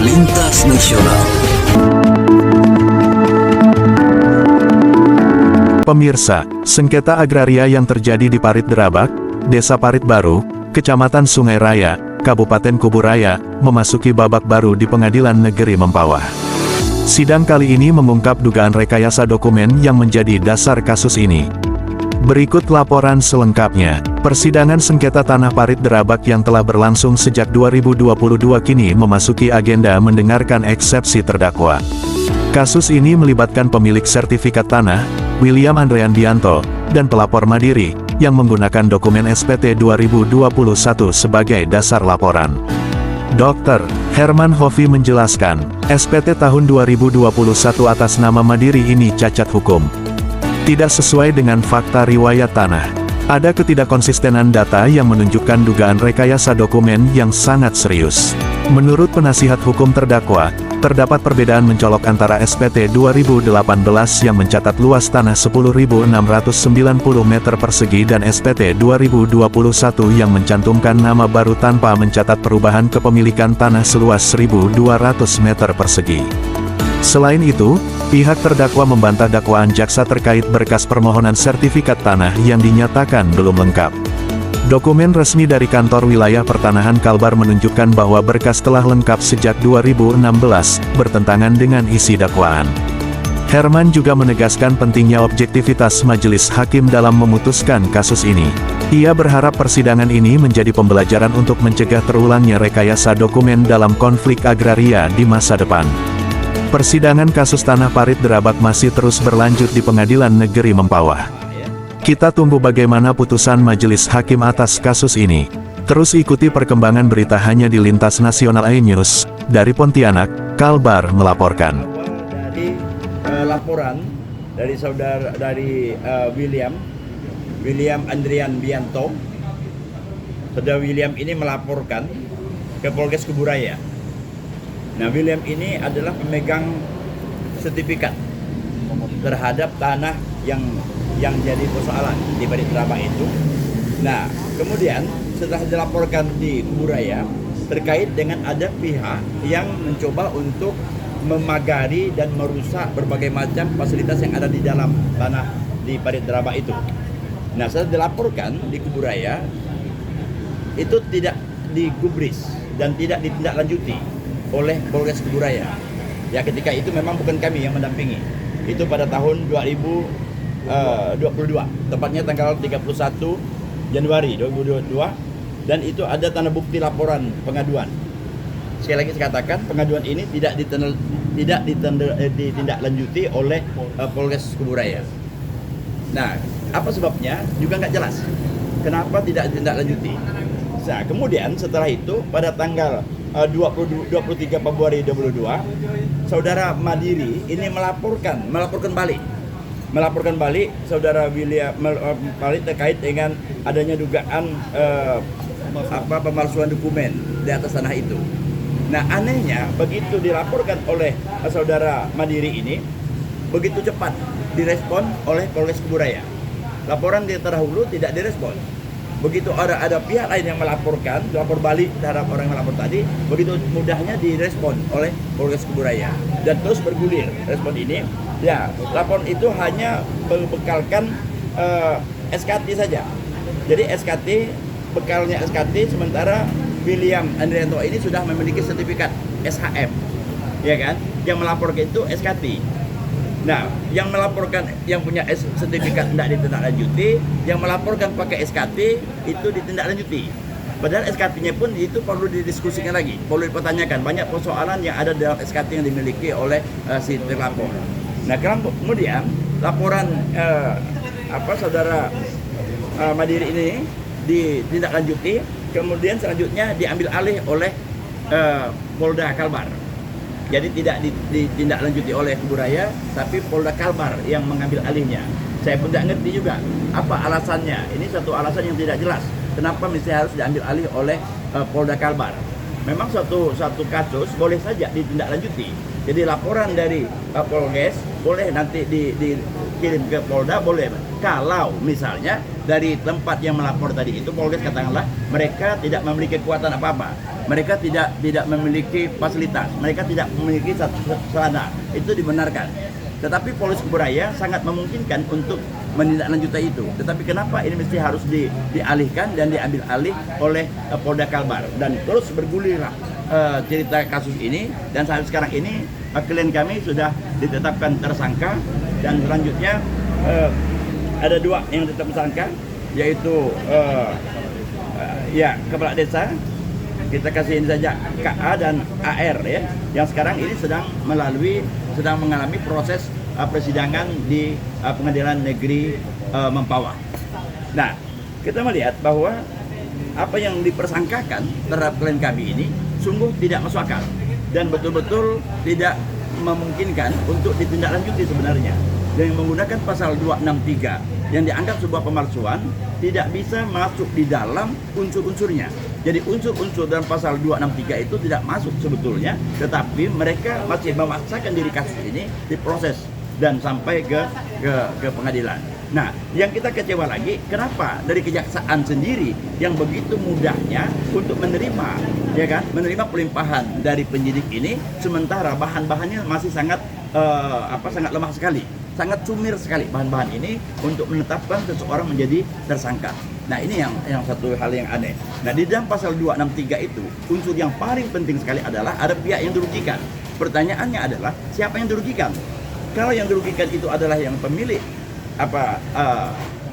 Lintas Nasional. Pemirsa, sengketa agraria yang terjadi di Parit Derabak, Desa Parit Baru, Kecamatan Sungai Raya, Kabupaten Kuburaya, memasuki babak baru di Pengadilan Negeri Mempawah. Sidang kali ini mengungkap dugaan rekayasa dokumen yang menjadi dasar kasus ini. Berikut laporan selengkapnya. Persidangan sengketa tanah Parit Derabak yang telah berlangsung sejak 2022 kini memasuki agenda mendengarkan eksepsi terdakwa. Kasus ini melibatkan pemilik sertifikat tanah, William Andrean Bianto, dan pelapor mandiri, yang menggunakan dokumen SPT 2021 sebagai dasar laporan. Dr. Herman Hovi menjelaskan, SPT tahun 2021 atas nama Mandiri ini cacat hukum. Tidak sesuai dengan fakta riwayat tanah. Ada ketidakkonsistenan data yang menunjukkan dugaan rekayasa dokumen yang sangat serius. Menurut penasihat hukum terdakwa, terdapat perbedaan mencolok antara SPT 2018 yang mencatat luas tanah 10.690 meter persegi dan SPT 2021 yang mencantumkan nama baru tanpa mencatat perubahan kepemilikan tanah seluas 1.200 meter persegi. Selain itu, pihak terdakwa membantah dakwaan jaksa terkait berkas permohonan sertifikat tanah yang dinyatakan belum lengkap. Dokumen resmi dari Kantor Wilayah Pertanahan Kalbar menunjukkan bahwa berkas telah lengkap sejak 2016, bertentangan dengan isi dakwaan. Herman juga menegaskan pentingnya objektivitas majelis hakim dalam memutuskan kasus ini. Ia berharap persidangan ini menjadi pembelajaran untuk mencegah terulangnya rekayasa dokumen dalam konflik agraria di masa depan. Persidangan kasus tanah Parit Derabak masih terus berlanjut di Pengadilan Negeri Mempawah. Kita tunggu bagaimana putusan majelis hakim atas kasus ini. Terus ikuti perkembangan berita hanya di Lintas Nasional iNews. Dari Pontianak, Kalbar melaporkan. Dari laporan dari William Andrean Bianto, saudara William ini melaporkan ke Polres Kuburaya. Nah, William ini adalah pemegang sertifikat terhadap tanah yang jadi persoalan di Parit Derabak itu. Nah, kemudian setelah dilaporkan di Kuburaya terkait dengan ada pihak yang mencoba untuk memagari dan merusak berbagai macam fasilitas yang ada di dalam tanah di Parit Derabak itu. Nah, setelah dilaporkan di Kuburaya itu tidak digubris dan tidak ditindaklanjuti oleh Polres Kuburaya. Ya, ketika itu memang bukan kami yang mendampingi. Itu pada tahun 2022, tepatnya tanggal 31 Januari 2022, dan itu ada tanda bukti laporan pengaduan. Sekali lagi saya katakan, pengaduan ini tidak ditindaklanjuti oleh Polres Kuburaya. Nah, apa sebabnya juga nggak jelas. Kenapa tidak ditindaklanjuti? Nah, kemudian setelah itu pada tanggal 23 Februari 2022, saudara Mandiri ini melaporkan balik saudara William balik terkait dengan adanya dugaan pemalsuan dokumen di atas tanah itu. Nah, anehnya begitu dilaporkan oleh saudara Mandiri ini, begitu cepat direspon oleh Polres Kuburaya. Laporan di terdahulu tidak direspon. Begitu ada pihak lain yang melaporkan, lapor balik terhadap orang yang melapor tadi, begitu mudahnya direspon oleh Polres Kuburaya dan terus bergulir respon ini. Ya, laporan itu hanya membekalkan SKT saja. Jadi bekalnya SKT, sementara William Andrianto ini sudah memiliki sertifikat SHM, ya kan? Yang melaporkan itu SKT. Nah, yang melaporkan yang punya sertifikat tidak ditindaklanjuti, yang melaporkan pakai SKT itu ditindaklanjuti. Padahal SKT-nya pun itu perlu didiskusikan lagi, perlu dipertanyakan. Banyak persoalan yang ada dalam SKT yang dimiliki oleh si terlapor. Nah, kemudian laporan saudara Mandiri ini ditindaklanjuti, kemudian selanjutnya diambil alih oleh Polda Kalbar. Jadi tidak ditindaklanjuti oleh Kuburaya, tapi Polda Kalbar yang mengambil alihnya. Saya pun tidak ngerti juga apa alasannya. Ini satu alasan yang tidak jelas. Kenapa misalnya harus diambil alih oleh Polda Kalbar? Memang satu kasus boleh saja ditindaklanjuti. Jadi laporan dari Polres boleh nanti dikirim ke Polda, boleh. kalau misalnya dari tempat yang melapor tadi itu Polres katakanlah mereka tidak memiliki kekuatan apa-apa, mereka tidak memiliki fasilitas, mereka tidak memiliki sarana, itu dibenarkan. Tetapi Polres Kuburaya sangat memungkinkan untuk menindaklanjuti itu. Tetapi kenapa ini mesti harus dialihkan dan diambil alih oleh Polda Kalbar, dan terus bergulirlah cerita kasus ini, dan sampai sekarang ini klien kami sudah ditetapkan tersangka, dan selanjutnya ada 2 yang tetap tersangka, yaitu kepala desa, kita kasih ini saja KA dan AR ya, yang sekarang ini sedang mengalami proses persidangan di Pengadilan Negeri Mempawah. Nah, kita melihat bahwa apa yang dipersangkakan terhadap klien kami ini sungguh tidak masuk akal dan betul-betul tidak memungkinkan untuk ditindaklanjuti sebenarnya. Yang menggunakan pasal 263 yang dianggap sebuah pemalsuan tidak bisa masuk di dalam unsur-unsurnya. Jadi unsur-unsur dalam pasal 263 itu tidak masuk sebetulnya, tetapi mereka masih memaksakan diri kasus ini diproses dan sampai ke pengadilan. Nah, yang kita kecewa lagi, kenapa dari kejaksaan sendiri yang begitu mudahnya untuk menerima, ya kan, menerima pelimpahan dari penyidik ini, sementara bahan-bahannya masih sangat lemah sekali, sangat sumir sekali bahan-bahan ini untuk menetapkan seseorang menjadi tersangka. Nah, ini yang satu hal yang aneh. Nah, di dalam pasal 263 itu, unsur yang paling penting sekali adalah ada pihak yang dirugikan. Pertanyaannya adalah siapa yang dirugikan? Kalau yang dirugikan itu adalah yang pemilik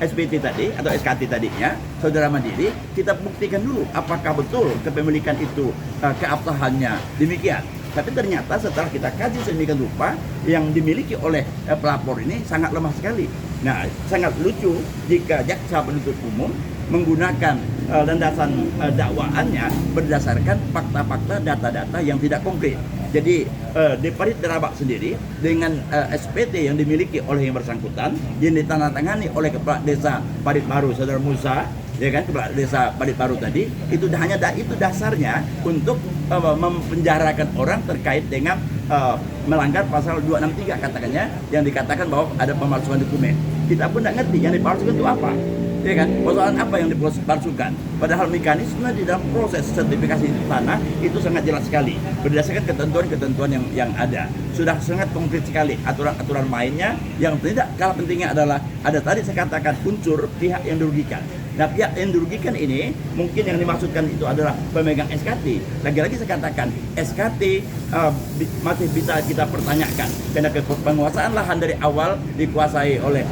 SPT tadi atau SKT tadinya, saudara Mandiri, kita buktikan dulu apakah betul kepemilikan itu keabsahannya demikian. Tapi ternyata setelah kita kaji sedemikian rupa, yang dimiliki oleh pelapor ini sangat lemah sekali. Nah, sangat lucu jika jaksa penuntut umum menggunakan landasan dakwaannya berdasarkan fakta-fakta, data-data yang tidak konkret. Jadi di Parit Derabak sendiri dengan SPT yang dimiliki oleh yang bersangkutan, yang ditandatangani oleh Kepala Desa Parit Baru, Saudara Musa, ya kan, Kepala Desa Parit Baru tadi, itu hanya itu dasarnya untuk mempenjarakan orang terkait dengan melanggar pasal 263 katakannya, yang dikatakan bahwa ada pemalsuan dokumen. Kita pun tidak ngerti yang dipalsukan itu apa. Ya kan? Persoalan apa yang dipalsukan? Padahal mekanisme di dalam proses sertifikasi tanah itu sangat jelas sekali berdasarkan ketentuan-ketentuan yang ada. Sudah sangat konkret sekali aturan-aturan mainnya. Yang tidak kalah pentingnya adalah ada tadi saya katakan unsur pihak yang dirugikan. Nah, pihak yang dirugikan ini mungkin yang dimaksudkan itu adalah pemegang SKT. Lagi-lagi saya katakan SKT masih bisa kita pertanyakan karena penguasaan lahan dari awal dikuasai oleh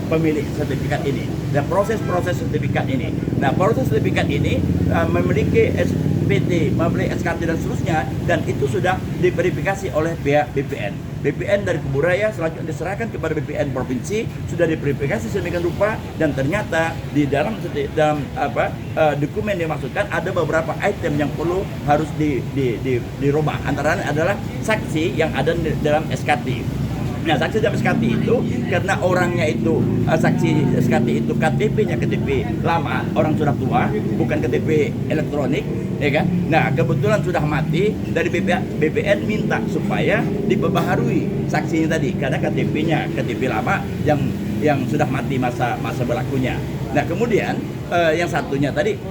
pemilik sertifikat ini dan proses sertifikat ini. Nah, proses sertifikat ini memiliki SPT, memiliki SKT dan seterusnya, dan itu sudah diverifikasi oleh pihak BPN. BPN dari Kuburaya selanjutnya diserahkan kepada BPN provinsi, sudah diverifikasi sedemikian rupa, dan ternyata di dalam dokumen yang dimaksudkan ada beberapa item yang perlu harus dirubah. Antara lain adalah saksi yang ada di dalam SKT. Nah, saksi dalam SKT itu karena orangnya itu saksi SKT itu KTP-nya KTP lama, orang sudah tua, bukan KTP elektronik, ya kan? Nah, kebetulan sudah mati, dari BPN minta supaya diperbaharui saksinya tadi karena KTP-nya KTP lama yang sudah mati masa berlakunya. Nah, kemudian yang satunya tadi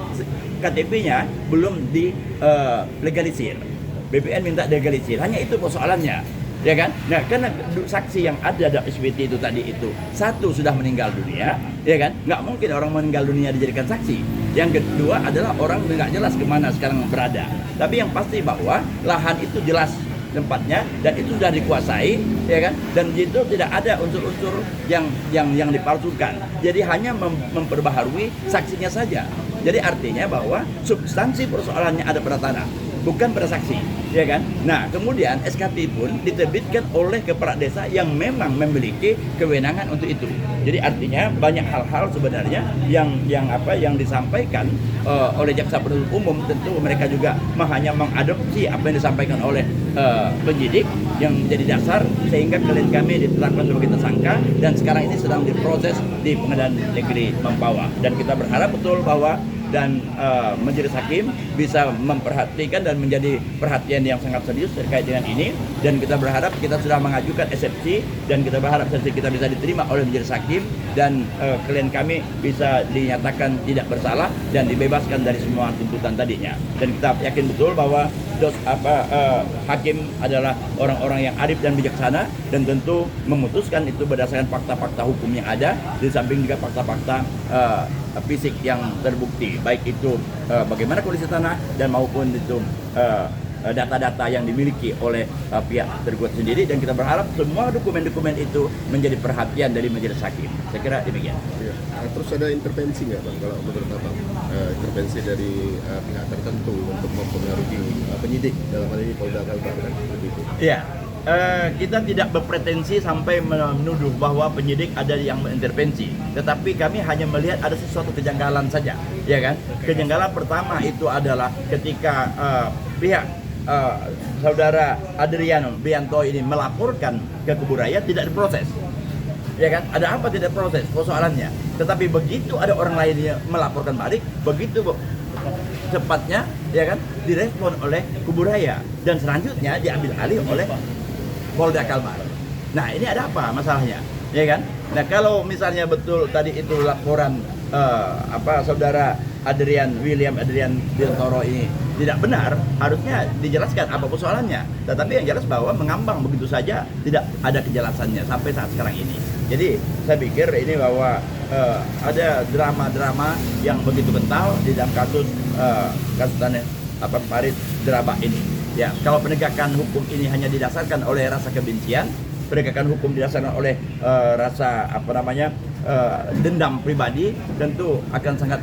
KTP-nya belum legalisir. BPN minta legalisir. Hanya itu persoalannya. Ya kan? Nah, karena saksi yang ada dalam SPT itu tadi itu satu sudah meninggal dunia, ya kan? Nggak mungkin orang meninggal dunia dijadikan saksi. Yang kedua adalah orang nggak jelas kemana sekarang berada. Tapi yang pasti bahwa lahan itu jelas tempatnya dan itu sudah dikuasai, ya kan? Dan itu tidak ada unsur-unsur yang dipalsukan. Jadi hanya memperbaharui saksinya saja. Jadi artinya bahwa substansi persoalannya ada pada tanah, bukan pada saksi, ya kan? Nah, kemudian SKT pun diterbitkan oleh kepala desa yang memang memiliki kewenangan untuk itu. Jadi artinya banyak hal-hal sebenarnya yang disampaikan oleh jaksa penuntut umum, tentu mereka juga hanya mengadopsi apa yang disampaikan oleh penyidik yang menjadi dasar sehingga klien kami ditetapkan sebagai tersangka dan sekarang ini sedang diproses di Pengadilan Negeri Mempawah. Dan kita berharap betul bahwa dan majelis hakim bisa memperhatikan dan menjadi perhatian yang sangat serius terkait dengan ini, dan kita berharap kita sudah mengajukan eksepsi dan kita berharap eksepsi kita bisa diterima oleh majelis hakim dan klien kami bisa dinyatakan tidak bersalah dan dibebaskan dari semua tuntutan tadinya. Dan kita yakin betul bahwa hakim adalah orang-orang yang arif dan bijaksana dan tentu memutuskan itu berdasarkan fakta-fakta hukum yang ada, di samping juga fakta-fakta fisik yang terbukti, baik itu bagaimana kondisi tanah dan maupun itu data-data yang dimiliki oleh pihak tergugat sendiri, dan kita berharap semua dokumen-dokumen itu menjadi perhatian dari majelis hakim. Saya kira demikian. Ya. Terus ada intervensi nggak Bang, kalau menurut Abang, intervensi dari pihak tertentu untuk mempengaruhi penyidik, dalam hal ini Polda Kalbar kan seperti itu? Iya. Kita tidak berpretensi sampai menuduh bahwa penyidik ada yang mengintervensi, tetapi kami hanya melihat ada sesuatu kejanggalan saja, ya kan? Kejanggalan pertama itu adalah ketika pihak saudara Adriano Bianto ini melaporkan ke Kuburaya tidak diproses, ya kan? Ada apa tidak proses persoalannya? Tetapi begitu ada orang lain yang melaporkan balik, begitu cepatnya, ya kan, direspon oleh Kuburaya dan selanjutnya diambil alih oleh Polda Kalbar. Nah, ini ada apa masalahnya, ya kan? Nah, kalau misalnya betul tadi itu laporan saudara William Adrian Biantoro ini tidak benar, harusnya dijelaskan apa persoalannya. Tetapi yang jelas bahwa mengambang begitu saja, tidak ada kejelasannya sampai saat sekarang ini. Jadi saya pikir ini bahwa ada drama-drama yang begitu kental di dalam kasus tanah Parit Derabak ini. Ya, kalau penegakan hukum ini hanya didasarkan oleh rasa kebencian, penegakan hukum didasarkan oleh rasa dendam pribadi, tentu akan sangat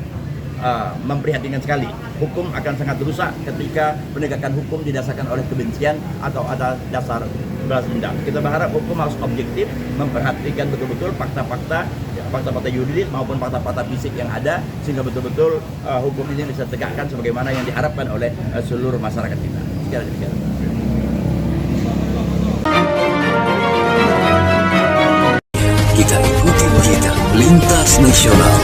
memprihatinkan sekali. Hukum akan sangat rusak ketika penegakan hukum didasarkan oleh kebencian atau ada dasar balas dendam. Kita berharap hukum harus objektif, memperhatikan betul-betul fakta-fakta yuridis maupun fakta-fakta fisik yang ada, sehingga betul-betul hukum ini bisa tegakkan sebagaimana yang diharapkan oleh seluruh masyarakat kita. Sekian demikian. Kita ikuti berita lintas nasional.